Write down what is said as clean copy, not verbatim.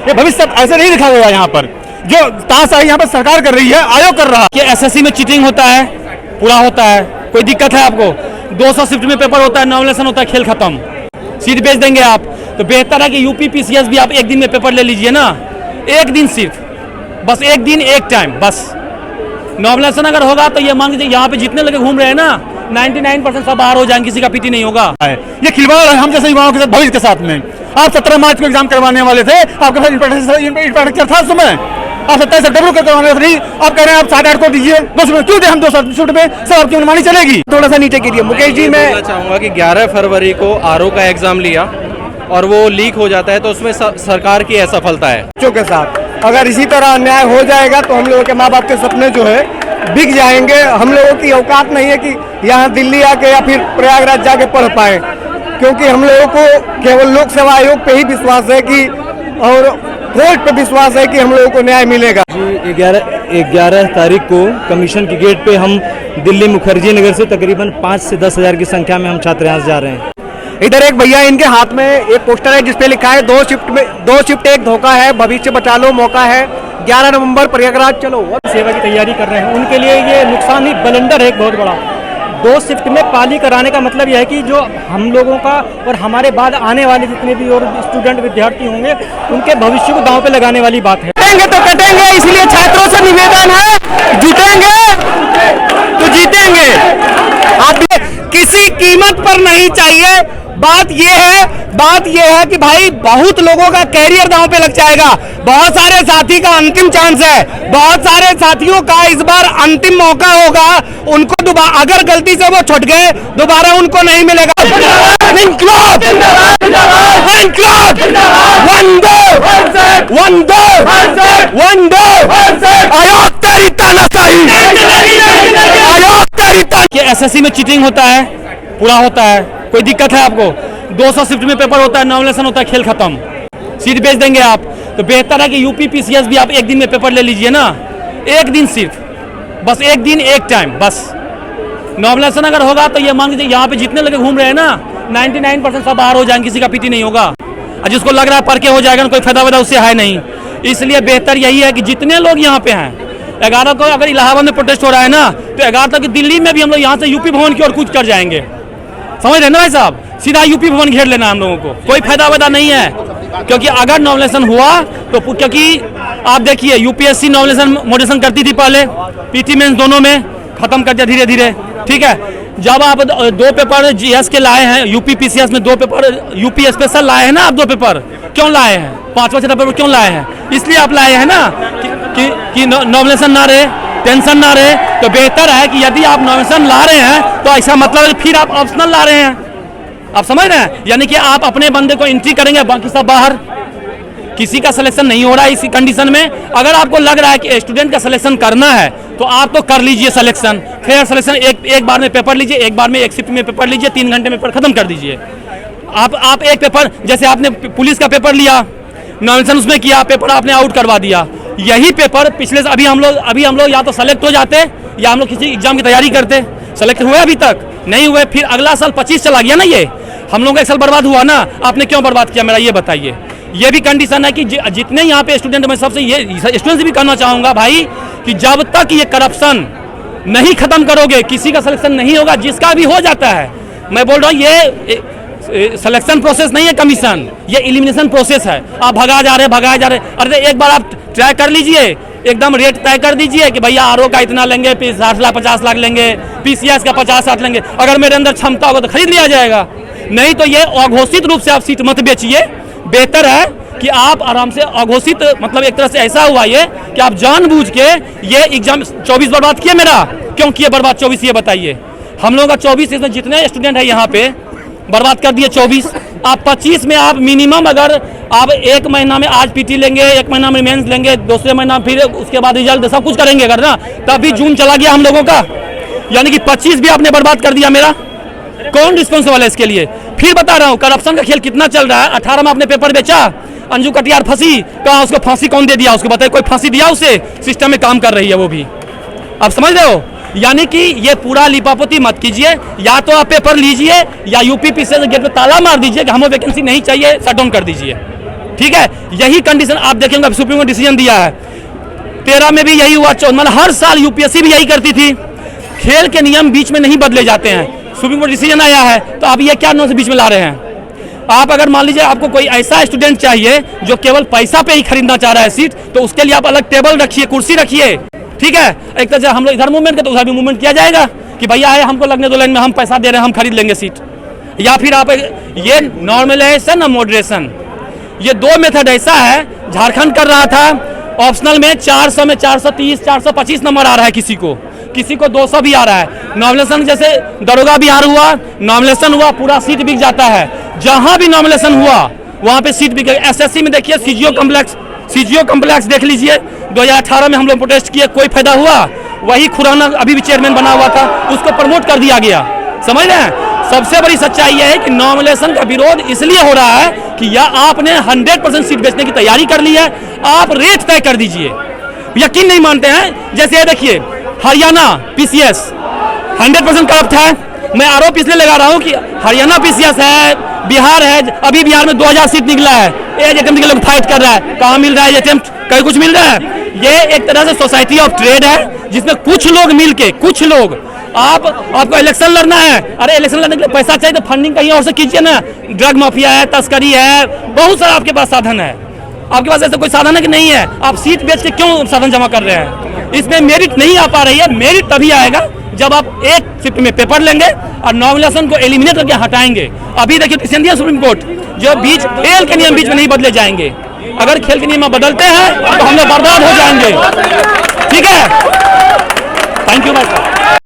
ये भविष्य ऐसे नहीं दिखा गया यहाँ पर। जो तानाशाही यहाँ पर सरकार कर रही है, आयोग कर रहा है कि एसएससी में चीटिंग होता है, पूरा होता है। कोई दिक्कत है आपको? 200 शिफ्ट में पेपर होता है, नॉमिनेशन होता है, खेल खत्म, सीट बेच देंगे आप। तो बेहतर है कि यूपी पीसीएस भी आप एक दिन में पेपर ले लीजिए ना, एक दिन सिर्फ, बस एक दिन एक टाइम बस। नॉमिनेशन अगर होगा तो ये मान लीजिए यहाँ पे जितने लगे घूम रहे हैं ना, 99% सब बाहर हो जाएंगे, किसी का पीटी नहीं होगा। ये खिलवाड़ है हम जैसे युवाओं के साथ, भविष्य के साथ में। आप 17 मार्च को एग्जाम करवाने वाले थे, आपके पास इंफ्रास्ट्रक्चर था उस समय, आप 27 अक्टूबर को करवाने वाले थे, आप कह रहे हैं आप 7-8 को दीजिए, 2 शिफ्ट क्यों दे हम 2 शिफ्ट में, सब आपकी मनमानी चलेगी। थोड़ा सा नीचे गिरिए मुकेश जी। मैं चाहूँगा कि 11 फरवरी को आरओ का एग्जाम लिया और वो लीक हो जाता है, तो उसमें सरकार की असफलता है। बच्चों के साथ अगर इसी तरह अन्याय हो जाएगा तो हम लोगों के माँ बाप के सपने जो है बिक जाएंगे। हम लोगों की औकात नहीं है कि यहाँ दिल्ली आके या फिर प्रयागराज जाके पढ़ पाए, क्योंकि हम लोगों को केवल लोक सेवा आयोग पे ही विश्वास है कि, और कोर्ट पे विश्वास है कि हम लोगों को न्याय मिलेगा। जी 11 तारीख को कमीशन के गेट पे हम दिल्ली मुखर्जी नगर से तकरीबन 5 से 10 हज़ार की संख्या में हम छात्र यहाँ से जा रहे हैं। इधर एक भैया, इनके हाथ में एक पोस्टर है जिसपे लिखा है 2 शिफ्ट एक धोखा है, भविष्य बचा लो, मौका है, 11 नवंबर प्रयागराज चलो। सेवा की तैयारी कर रहे हैं, उनके लिए ये नुकसान ही ब्लंडर है एक बहुत बड़ा। 2 शिफ्ट में पाली कराने का मतलब यह है कि जो हम लोगों का और हमारे बाद आने वाले जितने भी और स्टूडेंट विद्यार्थी होंगे उनके भविष्य को दांव पे लगाने वाली बात है। कटेंगे तो कटेंगे, इसलिए छात्रों से निवेदन है, जुटेंगे तो जीतेंगे। आप किसी कीमत पर नहीं चाहिए। बात यह है कि भाई बहुत लोगों का कैरियर दांव पे लग जाएगा। बहुत सारे साथी का अंतिम चांस है, बहुत सारे साथियों का इस बार अंतिम मौका होगा। उनको दोबारा अगर गलती से वो छूट गए, दोबारा उनको नहीं मिलेगा। इनकलाब इनकलाब, वंदे आयोग तेरी तानाशाही, आयोग तेरी कि एसएससी में चीटिंग होता है, पूरा होता है। कोई दिक्कत है आपको? 200 शिफ्ट में पेपर होता है, नॉमिनेशन होता है, खेल खत्म, सीट बेच देंगे आप। तो बेहतर है कि यूपी पीसीएस भी आप एक दिन में पेपर ले लीजिए ना, एक दिन सिर्फ, बस एक दिन एक टाइम बस। नॉमिनेशन अगर होगा तो ये मान लीजिए यहाँ पे जितने लगे घूम रहे हैं ना, 99% सब बाहर हो जाएंगे, किसी का पीटी नहीं होगा। और जिसको लग रहा है पढ़ के हो जाएगा, कोई फायदा वायदा उससे है नहीं। इसलिए बेहतर यही है कि जितने लोग यहाँ पे हैं, 11 को अगर इलाहाबाद में प्रोटेस्ट हो रहा है ना, तो 11 तक दिल्ली में भी हम लोग यहाँ से यूपी भवन की ओर कूच कर जाएंगे। समझ रहे ना भाई साहब? सीधा यूपी भवन घेर लेना हम लोगों को, कोई फायदा वायदा नहीं है। क्योंकि अगर नॉमिनेशन हुआ तो, क्योंकि आप देखिए यूपीएससी नॉमिनेशन मोडिशन करती थी पहले, पीटी मेंस दोनों में खत्म कर दिया धीरे धीरे, ठीक है। जब आप 2 पेपर जीएस के लाए हैं, यूपी पीसीएस में 2 पेपर यूपी स्पेशल लाए हैं ना आप, 2 पेपर क्यों लाए हैं? 5वां पेपर क्यों लाए हैं? इसलिए आप लाए हैं ना कि नॉमिनेशन ना रहे, टेंशन ना रहे। तो बेहतर है कि यदि आप नॉमिनेशन ला रहे हैं तो ऐसा मतलब है फिर आप ऑप्शनल ला रहे हैं। आप समझ रहे हैं? यानी कि आप अपने बंदे को एंट्री करेंगे, बाकी सब बाहर। किसी का सिलेक्शन नहीं हो रहा है इसी कंडीशन में। अगर आपको लग रहा है कि स्टूडेंट का सिलेक्शन करना है तो आप तो कर लीजिए सिलेक्शन, फेयर सिलेक्शन। एक बार में पेपर लीजिए, एक बार में एक शिफ्ट में पेपर लीजिए, 3 घंटे में पेपर खत्म कर दीजिए। आप एक पेपर, जैसे आपने पुलिस का पेपर लिया, नॉमिनेशन उसमें किया, पेपर आपने आउट करवा दिया। यही पेपर पिछले अभी हम लोग या तो सेलेक्ट हो जाते या हम लोग किसी एग्जाम की तैयारी करते। सेलेक्ट हुए अभी तक नहीं हुए, फिर अगला साल 25 चला गया ना। ये हम लोगों का एक साल बर्बाद हुआ ना। आपने क्यों बर्बाद किया मेरा ये बताइए। ये भी कंडीशन है कि जितने यहाँ पे स्टूडेंट, मैं सबसे ये स्टूडेंट से भी कहना चाहूँगा भाई कि जब तक ये करप्शन नहीं खत्म करोगे, किसी का सिलेक्शन नहीं होगा। जिसका भी हो जाता है, मैं बोल रहा हूँ, ये सिलेक्शन प्रोसेस नहीं है कमीशन, ये एलिमिनेशन प्रोसेस है। आप भगा जा रहे। अरे एक बार आप ट्राई कर लीजिए, एकदम रेट तय कर दीजिए कि भैया आरओ का इतना लेंगे, 60 लाख 50 लाख लेंगे, पीसीएस का 50-60 लेंगे। अगर मेरे अंदर क्षमता होगा तो खरीद लिया जाएगा, नहीं तो ये अघोषित रूप से आप सीट मत बेचिए। बेहतर है कि आप आराम से अघोषित, मतलब एक तरह से ऐसा हुआ ये कि आप जानबूझ के ये एग्जाम 24 बर्बाद किए। मेरा क्यों किए बर्बाद 24, ये बताइए। हम लोगों का 24, इसमें जितने स्टूडेंट है यहाँ पे बर्बाद कर दिए 24। आप 25 में आप मिनिमम, अगर आप 1 महीना में आज पीटी लेंगे, 1 महीना में मेंस लेंगे, दूसरे महीना फिर उसके बाद रिजल्ट सब कुछ करेंगे अगर ना, तभी जून चला गया हम लोगों का। यानी कि 25 भी आपने बर्बाद कर दिया मेरा। कौन रिस्पॉन्सिबल है इसके लिए? फिर बता रहा हूँ, करप्शन का खेल कितना चल रहा है। 18 में आपने पेपर बेचा, अंजू कटियार फंसी, कहाँ उसको फांसी कौन दे दिया? उसको बताइए, कोई फांसी दिया उसे? सिस्टम में काम कर रही है वो भी। आप समझ रहे हो? यानी कि ये पूरा लिपापोती मत कीजिए। या तो आप पेपर लीजिए या यूपी पीसीएस गेट पे ताला मार दीजिए कि हमें वैकेंसी नहीं चाहिए, शट डाउन कर दीजिए। ठीक है, यही कंडीशन आप देखेंगे, सुप्रीम कोर्ट डिसीजन दिया है। 13 में भी यही हुआ, 14 मतलब हर साल यूपीएससी भी यही करती थी। खेल के नियम बीच में नहीं बदले जाते हैं, सुप्रीम कोर्ट डिसीजन आया है, तो आप ये क्या नॉन से बीच में ला रहे हैं? आप अगर मान लीजिए आपको कोई ऐसा स्टूडेंट चाहिए जो केवल पैसा पे ही खरीदना चाह रहा है सीट, तो उसके लिए आप अलग टेबल रखिए, कुर्सी रखिए, ठीक है। एक तरह से हम लोग इधर मूवमेंट करते, उधर भी मूवमेंट किया जाएगा कि भैया है हमको लगने दो लाइन में, हम पैसा दे रहे हैं, हम खरीद लेंगे सीट। या फिर आप ये नॉर्मलाइजेशन और मॉडरेशन, ये दो मेथड ऐसा है। झारखंड कर रहा था ऑप्शनल में 400 में 430 425 नंबर आ रहा है, किसी को 200 भी आ रहा है। नॉमिनेशन जैसे दरोगा बिहार हुआ, नॉमिनेशन हुआ, पूरा सीट बिक जाता है। जहां भी नॉमिनेशन हुआ वहां पे सीट बिक। एसएससी में देखिए सीजीओ कॉम्प्लेक्स देख लीजिए, 2018 में हम लोग प्रोटेस्ट किए, कोई फायदा हुआ? वही खुराना अभी भी चेयरमैन बना हुआ था, उसको प्रमोट कर दिया गया। समझ रहे हैं? सबसे बड़ी सच्चाई यह है कि नॉमिनेशन का विरोध इसलिए हो रहा है कि या आपने 100% सीट बेचने की तैयारी कर ली है, आप रेट तय कर दीजिए। यकीन नहीं मानते हैं? जैसे ये देखिए हरियाणा पीसीएस 100% करप्ट है। मैं आरोप इसलिए लगा रहा हूं कि हरियाणा पीसीएस है, बिहार है, अभी बिहार में 2000 सीट निकला है, एज अटेम्प्ट के लोग फाइट कर रहा है। कहाँ मिल रहा है अटेम्प्ट? कहीं कुछ मिल रहा है? ये एक तरह से सोसाइटी ऑफ ट्रेड है, जिसमें कुछ लोग मिलके, कुछ लोग, आपको इलेक्शन लड़ना है, अरे इलेक्शन लड़ने के लिए पैसा चाहिए तो फंडिंग कहीं और से कीजिए ना। ड्रग माफिया है, तस्करी है, बहुत सारा आपके पास साधन है। आपके पास ऐसा कोई साधन है कि नहीं है? आप सीट बेच के क्यों साधन जमा कर रहे हैं? इसमें मेरिट नहीं आ पा रही है। मेरिट तभी आएगा जब आप एक शिफ्ट में पेपर लेंगे और नॉमिनेशन को एलिमिनेट करके हटाएंगे। अभी देखिए डिसीजन दिया सुप्रीम कोर्ट, जो खेल के नियम बीच में नहीं बदले जाएंगे। अगर खेल के नियम बदलते हैं तो हम लोग बर्बाद हो जाएंगे। ठीक है, थैंक यू भाई साहब।